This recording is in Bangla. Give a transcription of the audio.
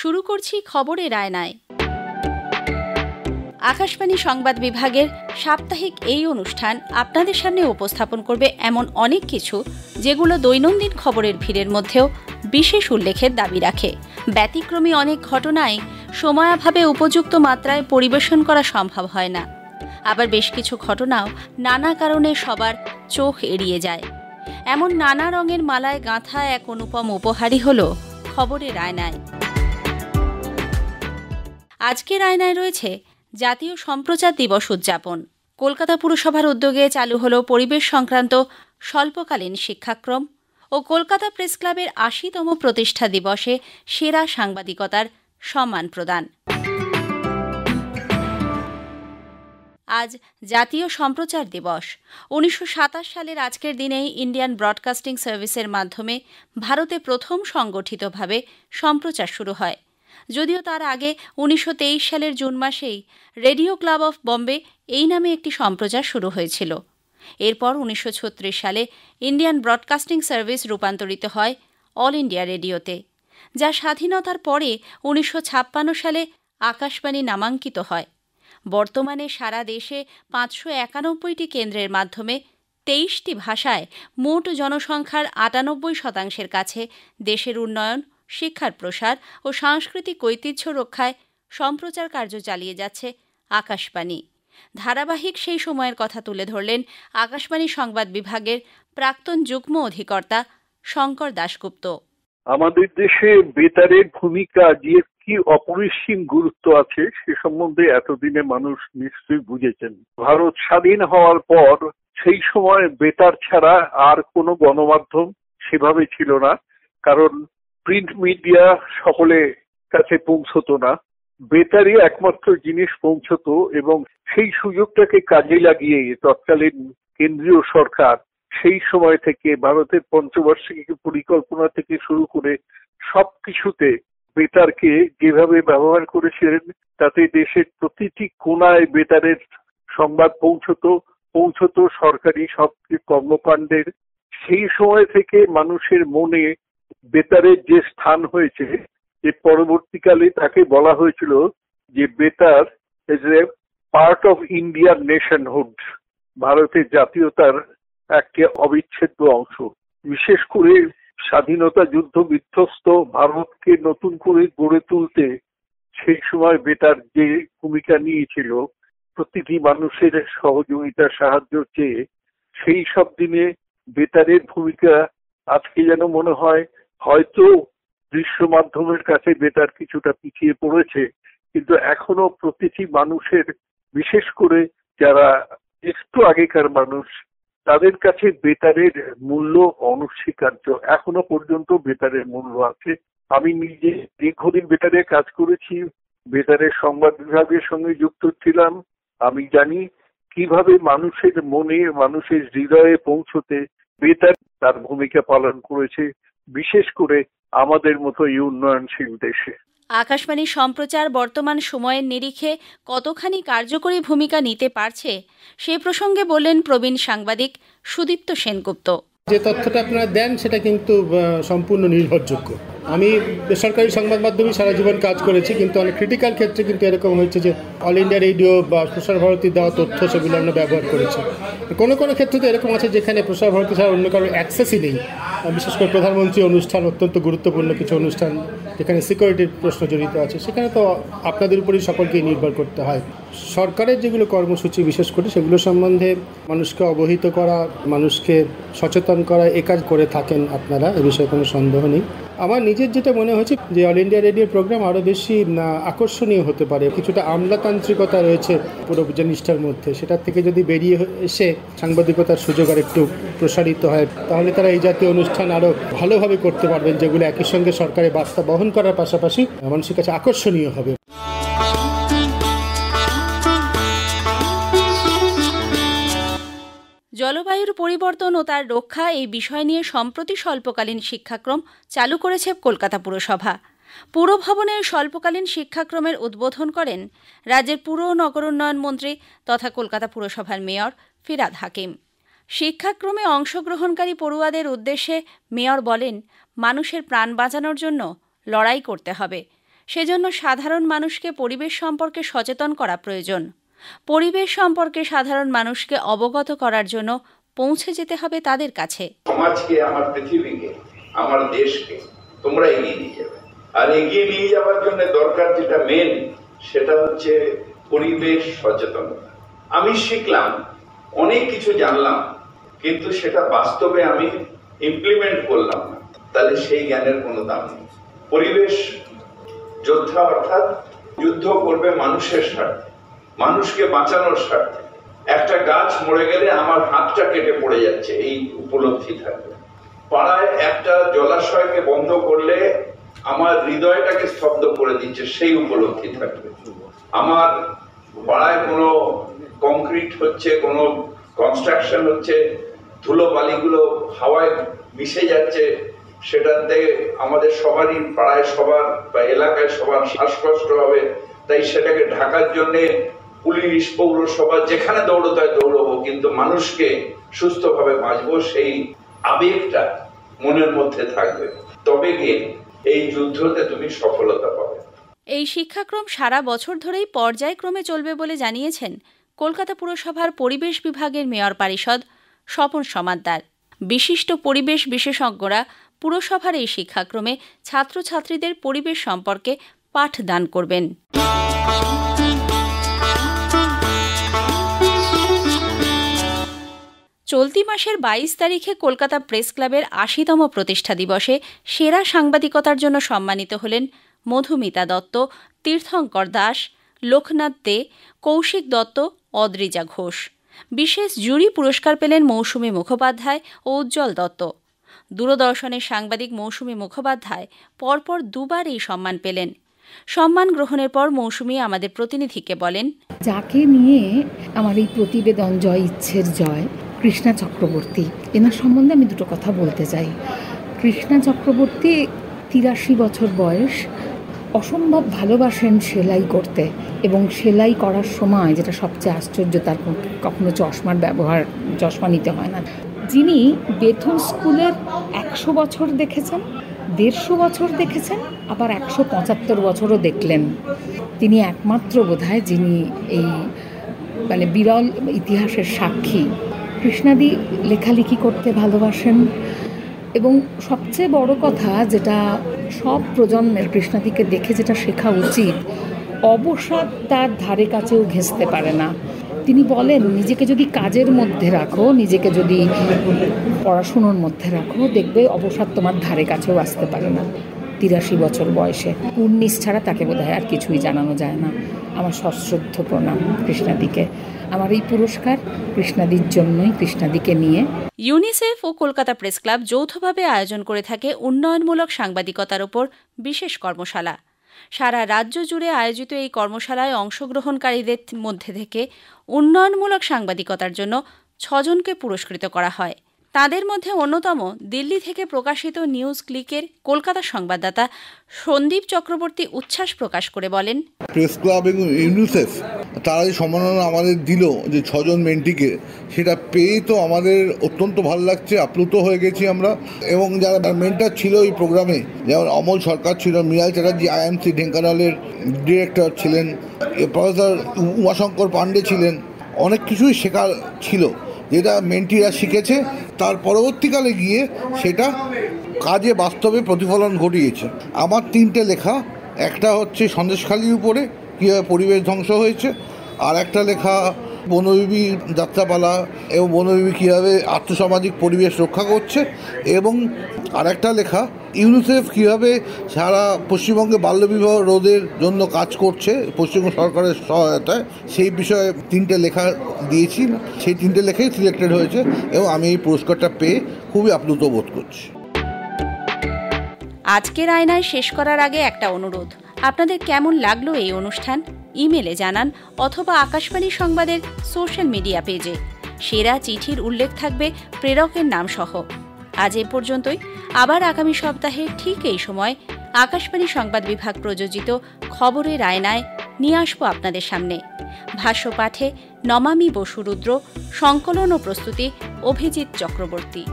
শুরু করছি খবরের আয়নায়। আকাশবাণী সংবাদ বিভাগের সাপ্তাহিক এই অনুষ্ঠান আপনাদের সামনে উপস্থাপন করবে এমন অনেক কিছু যেগুলো দৈনন্দিন খবরের ভিড়ের মধ্যেও বিশেষ উল্লেখের দাবি রাখে। ব্যতিক্রমী অনেক ঘটনায় সময়াভাবে উপযুক্ত মাত্রায় পরিবেশন করা সম্ভব হয় না। আবার বেশ কিছু ঘটনাও নানা কারণে সবার চোখ এড়িয়ে যায়। এমন নানা রঙের মালায় গাঁথা এক অনুপম উপহারই হল খবরের আয়নায়। আজকের আয়নায় রয়েছে জাতীয় সম্প্রচার দিবস উদযাপন। কলকাতা পুরসভার উদ্যোগে চালু হল পরিবেশ সংক্রান্ত স্বল্পকালীন শিক্ষাক্রম ও কলকাতা প্রেস ক্লাবের ৮০তম প্রতিষ্ঠা দিবসে সেরা সাংবাদিকতার সম্মান প্রদান। আজ জাতীয় সম্প্রচার দিবস। ১৯২৭ সালের আজকের দিনেই ইন্ডিয়ান ব্রডকাস্টিং সার্ভিসের মাধ্যমে ভারতে প্রথম সংগঠিতভাবে সম্প্রচার শুরু হয়। যদিও তার আগে ১৯২৩ সালের জুন মাসেই রেডিও ক্লাব অফ বম্বে এই নামে একটি সম্প্রচার শুরু হয়েছিল। এরপর ১৯৩৬ সালে ইন্ডিয়ান ব্রডকাস্টিং সার্ভিস রূপান্তরিত হয় অল ইন্ডিয়া রেডিওতে, যা স্বাধীনতার পরে ১৯৫৬ সালে আকাশবাণী নামাঙ্কিত হয়। বর্তমানে সারা দেশে ৫৯১টি কেন্দ্রের মাধ্যমে ২৩টি ভাষায় মোট জনসংখ্যার ৯৮% কাছে দেশের উন্নয়ন, শিক্ষার প্রসার ও সাংস্কৃতিক ঐতিহ্য রক্ষায় সম্প্রচার কার্য চালিয়ে যাচ্ছে আকাশবাণী। ধারাবাহিক সেই সময়ের কথা তুলে ধরলেন আকাশবাণী সংবাদ বিভাগের প্রাক্তন যুগ্ম অধিকর্তা শঙ্কর দাশগুপ্ত। আমাদের দেশে বেতারের ভূমিকা যে কি অপরিসীম গুরুত্ব আছে সে সম্বন্ধে এতদিনে মানুষ নিশ্চয়ই বুঝেছেন। ভারত স্বাধীন হওয়ার পর সেই সময় বেতার ছাড়া আর কোনো গণমাধ্যম সেভাবে ছিল না, কারণ প্রিন্ট মিডিয়া সকলে কাছে পৌঁছতো না। বেতারই একমাত্র জিনিস পৌঁছতো, এবং সেই সুযোগটাকে কাজে লাগিয়ে তৎকালীন কেন্দ্রীয় সরকার সেই সময় থেকে ভারতের পঞ্চবার্ষিকী পরিকল্পনা থেকে শুরু করে সবকিছুতে বেতারকে যেভাবে ব্যবহার করেছিলেন, তাতে দেশের প্রতিটি কোণায় বেতারের সংবাদ পৌঁছতো সরকারি সব কর্মকাণ্ডের। সেই সময় থেকে মানুষের মনে বেতারের যে স্থান হয়েছে, যে পরবর্তীকালে তাকে বলা হয়েছিল যে বেতার is a part of Indian nationhood, ভারতের জাতীয়তার একটি অবিচ্ছেদ্য অংশ। বিশেষ করে স্বাধীনতা যুদ্ধ বিধ্বস্ত ভারতকে নতুন করে গড়ে তুলতে সেই সময় বেতার যে ভূমিকা নিয়েছিল, প্রতিটি মানুষের সহযোগিতা সাহায্য চেয়ে, সেই সব দিনে বেতারের ভূমিকা আজকে যেন মনে হয় হয়তো দৃশ্য মাধ্যমের কাছে বেতার কিছুটা পিছিয়ে পড়েছে, কিন্তু এখনো প্রতিটি মানুষের, বিশেষ করে যারা একটু আগেকার মানুষ, তাদের কাছে বেতারের মূল্য অনস্বীকার্য। এখনো পর্যন্ত বেতারের মূল্য আছে। আমি নিজে দীর্ঘদিন বেতারে কাজ করেছি, বেতারের সংবাদ বিভাগের সঙ্গে যুক্ত ছিলাম। আমি জানি কিভাবে মানুষের মনে, মানুষের হৃদয়ে পৌঁছতে বেতার তার ভূমিকা পালন করেছে, বিশেষ করে আমাদের মতো এই উন্নয়নশীল দেশে। আকাশবাণী সম্প্রচার বর্তমান সময়ের নিরিখে কতখানি কার্যকরী ভূমিকা নিতে পারছে সে প্রসঙ্গে বললেন প্রবীণ সাংবাদিক সুদীপ্ত সেনগুপ্ত। যে তথ্যটা আপনারা দেন সেটা কিন্তু সম্পূর্ণ নির্ভরযোগ্য। আমি বেসরকারি সংবাদ মাধ্যমে সারা জীবন কাজ করেছি, কিন্তু অনেক ক্রিটিক্যাল ক্ষেত্রে কিন্তু এরকম হয়েছে যে অল ইন্ডিয়া রেডিও বা প্রসার ভারতী দেওয়া তথ্য সেগুলো আমরা ব্যবহার করেছি। কোনো কোনো ক্ষেত্রে তো এরকম আছে যেখানে প্রসার ভারতী ছাড়া অন্য কারোর অ্যাক্সেসই নেই। বিশেষ করে প্রধানমন্ত্রী অনুষ্ঠান, অত্যন্ত গুরুত্বপূর্ণ কিছু অনুষ্ঠান যেখানে সিকিউরিটির প্রশ্ন জড়িত আছে, সেখানে তো আপনাদের উপরই সকলকেই নির্ভর করতে হয়। সরকারের যেগুলো কর্মসূচি বিশেষ করে সেগুলো সম্বন্ধে মানুষকে অবহিত করা, মানুষকে সচেতন করা, এ কাজ করে থাকেন আপনারা, এ বিষয়ে কোনো সন্দেহ নেই। আমার নিজের যেটা মনে হয়েছে যে অল ইন্ডিয়া রেডিওর প্রোগ্রাম আরও বেশি আকর্ষণীয় হতে পারে। কিছুটা আমলাতান্ত্রিকতা রয়েছে পুরো জিনিসটার মধ্যে, সেটার থেকে যদি বেরিয়ে এসে সাংবাদিকতার সুযোগ আর একটু প্রসারিত হয়, তাহলে তারা এই জাতীয় অনুষ্ঠান আরও ভালোভাবে করতে পারবেন, যেগুলো একই সঙ্গে সরকারের বার্তা বহন করার পাশাপাশি মানুষের কাছে আকর্ষণীয় হবে। জলবায়ুর পরিবর্তন ও তার রক্ষা এই বিষয় নিয়ে সম্প্রতি স্বল্পকালীন শিক্ষাক্রম চালু করেছে কলকাতা পুরসভা। পুরভবনের স্বল্পকালীন শিক্ষাক্রমের উদ্বোধন করেন রাজ্যের পুর ও নগরোন্নয়ন মন্ত্রী তথা কলকাতা পুরসভার মেয়র ফিরহাদ হাকিম। শিক্ষাক্রমে অংশগ্রহণকারী পড়ুয়াদের উদ্দেশ্যে মেয়র বলেন, মানুষের প্রাণ বাঁচানোর জন্য লড়াই করতে হবে। সেজন্য সাধারণ মানুষকে পরিবেশ সম্পর্কে সচেতন করা প্রয়োজন। পরিবেশ সম্পর্কে সাধারণ মানুষকে অবগত করার জন্য পৌঁছে যেতে হবে তাদের কাছে। সমাজকে, আমার পৃথিবীকে, আমার দেশকে তোমরা এগিয়ে নিয়ে যাবে। আর এগিয়ে নিয়ে যাওয়ার জন্য দরকার যেটা মেন, সেটা হচ্ছে পরিবেশ সচেতনতা। আমি শিখলাম, অনেক কিছু জানলাম, কিন্তু সেটা বাস্তবে আমি ইমপ্লিমেন্ট করলাম না, তাহলে সেই জ্ঞানের কোনো দাম নেই। পরিবেশ যোদ্ধা অর্থাৎ যুদ্ধ করবে মানুষের স্বার্থে, মানুষকে বাঁচানোর স্বার্থে। একটা গাছ মরে গেলে আমার হাতটা কেটে পড়ে যাচ্ছে, এই উপলব্ধি থাকবে। পাড়ায় একটা জলাশয়কে বন্ধ করলে আমার হৃদয়টাকে স্তব্ধ করে দিচ্ছে, সেই উপলব্ধি থাকবে। আমার পাড়ায় কোনো কংক্রিট হচ্ছে, কোনো কনস্ট্রাকশন হচ্ছে, ধুলো বালিগুলো হাওয়ায় মিশে যাচ্ছে, সেটাতে আমাদের সবারই, পাড়ায় সবার বা এলাকায় সবার শ্বাসকষ্ট হবে। তাই সেটাকে ঢাকার জন্যে পুলিশ, পৌরসভা যেখানে দৌড়তে হয় দৌড়বো, কিন্তু মানুষকে সুস্থভাবে বাঁচবো সেই আবেগটা মনের মধ্যে থাকবে, তবে গিয়ে এই যুদ্ধতে তুমি সফলতা পাবে। এই শিক্ষাক্রম সারা বছর ধরেই পর্যায়ক্রমে চলবে বলে জানিয়েছেন কলকাতা পুরসভার পরিবেশ বিভাগের মেয়র পারিষদ স্বপন সমাদ্দার। বিশিষ্ট পরিবেশ বিশেষজ্ঞরা পুরসভার এই শিক্ষাক্রমে ছাত্রছাত্রীদের পরিবেশ সম্পর্কে পাঠদান করবেন। চলতি মাসের 22 তারিখে কলকাতা প্রেস ক্লাবের ৮০তম প্রতিষ্ঠা দিবসে সেরা সাংবাদিকতার জন্য সম্মানিত হলেন মধুমিতা দত্ত, তীর্থঙ্কর দাস, লোকনাথ দে, কৌশিক দত্ত, অদ্রিজা ঘোষ। বিশেষ জুরি পুরস্কার পেলেন মৌসুমী মুখোপাধ্যায় ও উজ্জ্বল দত্ত। দূরদর্শনের সাংবাদিক মৌসুমী মুখোপাধ্যায় পরপর দুবার এই সম্মান পেলেন। সম্মান গ্রহণের পর মৌসুমী আমাদের প্রতিনিধিকে বলেন, যাকে নিয়ে আমার এই প্রতিবেদন জয় ইচ্ছের জয়, কৃষ্ণা চক্রবর্তী, এনার সম্বন্ধে আমি দুটো কথা বলতে চাই। কৃষ্ণা চক্রবর্তী ৮৩ বছর বয়স, অসম্ভব ভালোবাসেন সেলাই করতে, এবং সেলাই করার সময় যেটা সবচেয়ে আশ্চর্য, তার কখনো চশমা নিতে হয় না। যিনি বেথুন স্কুলের ১০০ বছর দেখেছেন, ১৫০ বছর দেখেছেন, আবার ১৭৫ বছরও দেখলেন। তিনি একমাত্র বোধহয় যিনি এই বিরল ইতিহাসের সাক্ষী। কৃষ্ণাদি লেখালেখি করতে ভালোবাসেন, এবং সবচেয়ে বড় কথা যেটা সব প্রজন্মের কৃষ্ণাদিকে দেখে যেটা শেখা উচিত, অবসাদ তার ধারে কাছেও ঘেঁষতে পারে না। তিনি বলেন, নিজেকে যদি কাজের মধ্যে রাখো, নিজেকে যদি পড়াশুনোর মধ্যে রাখো, দেখবে অবসাদ তোমার ধারে কাছেও আসতে পারে না। ৮৩ বছর বয়সে ১৯ ছাড়া তাকে বোধহয় আর কিছুই জানানো যায় না। আমার সশ্রদ্ধ প্রণাম কৃষ্ণাদিকে। আমার এই পুরস্কার কৃষ্ণাদির জন্যই, কৃষ্ণাদিকে নিয়ে। ইউনিসেফ ও কলকাতা প্রেস ক্লাব যৌথভাবে আয়োজন করে থাকে উন্নয়নমূলক সাংবাদিকতার উপর বিশেষ কর্মশালা। সারা রাজ্য জুড়ে আয়োজিত এই কর্মশালায় অংশগ্রহণকারীদের মধ্যে থেকে উন্নয়নমূলক সাংবাদিকতার জন্য ৬ জনকে পুরস্কৃত করা হয়। তাদের মধ্যে অন্যতম দিল্লি থেকে প্রকাশিত নিউজ ক্লিকের কলকাতা সংবাদদাতা সন্দীপ চক্রবর্তী উচ্ছ্বাস প্রকাশ করে বলেন, প্রেস ক্লাব এবং ইউনিসেফ তারা যে সম্মাননা আমাদের দিল, যে ৬ জন মেন্টিকে, সেটা পেয়ে তো আমাদের অত্যন্ত ভালো লাগছে, আপ্লুত হয়ে গেছি আমরা। এবং যারা মেন্টার ছিল এই প্রোগ্রামে, যেমন অমল সরকার ছিল, মৃণাল চ্যাটার্জি IIMC ঢেঙ্কানালের ডিরেক্টর ছিলেন, প্রফেসর উমাশঙ্কর পাণ্ডে ছিলেন, অনেক কিছুই শেখার ছিল যেটা মেন্টিরা শিখেছে, তার পরবর্তীকালে গিয়ে সেটা কাজে বাস্তবে প্রতিফলন ঘটিয়েছে। আমার 3টে লেখা, একটা হচ্ছে সন্দেশখালির উপরে কীভাবে পরিবেশ ধ্বংস হয়েছে, আর একটা লেখা বনবিবি যাত্রাপালা এবং বনবিবি কীভাবে আর্থসামাজিক পরিবেশ রক্ষা করছে, এবং আর একটা লেখা ইউনিসেফ কীভাবে সারা পশ্চিমবঙ্গে বাল্যবিবাহ রোধের জন্য কাজ করছে পশ্চিমবঙ্গ সরকারের সহায়তায়, সেই বিষয়ে 3টে লেখা দিয়েছি। সেই 3টে লেখাই সিলেক্টেড হয়েছে, এবং আমি এই পুরস্কারটা পেয়ে খুবই আপ্লুত বোধ করছি। আজকের আয়নায় শেষ করার আগে একটা অনুরোধ, আপনাদের কেমন লাগলো এই অনুষ্ঠান ইমেলে জানান, অথবা আকাশবাণী সংবাদের সোশ্যাল মিডিয়া পেজে। সেরা চিঠির উল্লেখ থাকবে প্রেরকের নাম সহ। আজ এ পর্যন্তই। আবার আগামী সপ্তাহে ঠিক এই সময় আকাশবাণী সংবাদ বিভাগ প্রযোজিত খবরের আয়নায় নিয়ে আসবো আপনাদের সামনে। ভাষ্য পাঠে নমামি বসুরুদ্র, সংকলন ও প্রস্তুতি অভিজিৎ চক্রবর্তী।